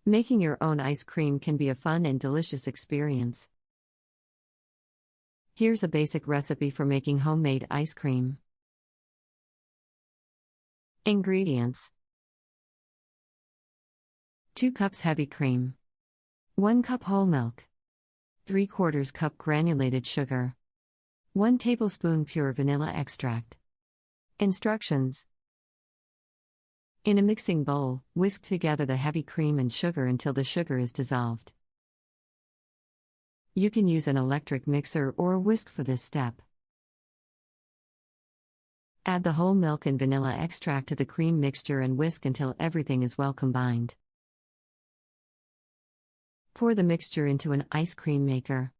Making your own ice cream can be a fun and delicious experience. Here's a basic recipe for making homemade ice cream. Ingredients: 2 cups heavy cream, 1 cup whole milk, 3/4 cup granulated sugar, 1 tablespoon pure vanilla extract. Instructions: in a mixing bowl, whisk together the heavy cream and sugar until the sugar is dissolved. You can use an electric mixer or a whisk for this step. Add the whole milk and vanilla extract to the cream mixture and whisk until everything is well combined. Pour the mixture into an ice cream maker.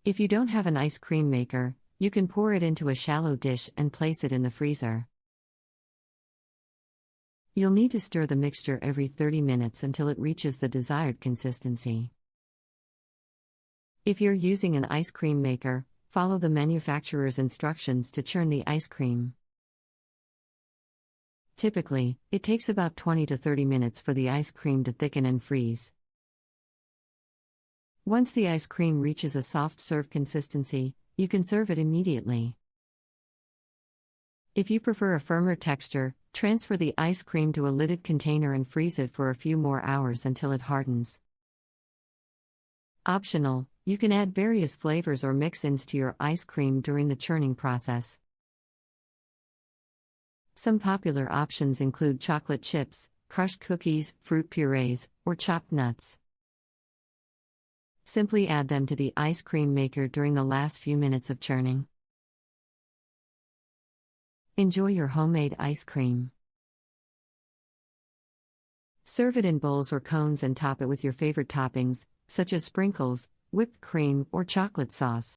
If you don't have an ice cream maker, you can pour it into a shallow dish and place it in the freezer. You'll need to stir the mixture every 30 minutes until it reaches the desired consistency. If you're using an ice cream maker, follow the manufacturer's instructions to churn the ice cream. Typically, it takes about 20 to 30 minutes for the ice cream to thicken and freeze. Once the ice cream reaches a soft serve consistency, you can serve it immediately. If you prefer a firmer texture, transfer the ice cream to a lidded container and freeze it for a few more hours until it hardens. Optional, you can add various flavors or mix-ins to your ice cream during the churning process. Some popular options include chocolate chips, crushed cookies, fruit purees, or chopped nuts. Simply add them to the ice cream maker during the last few minutes of churning. Enjoy your homemade ice cream. Serve it in bowls or cones and top it with your favorite toppings, such as sprinkles, whipped cream, or chocolate sauce.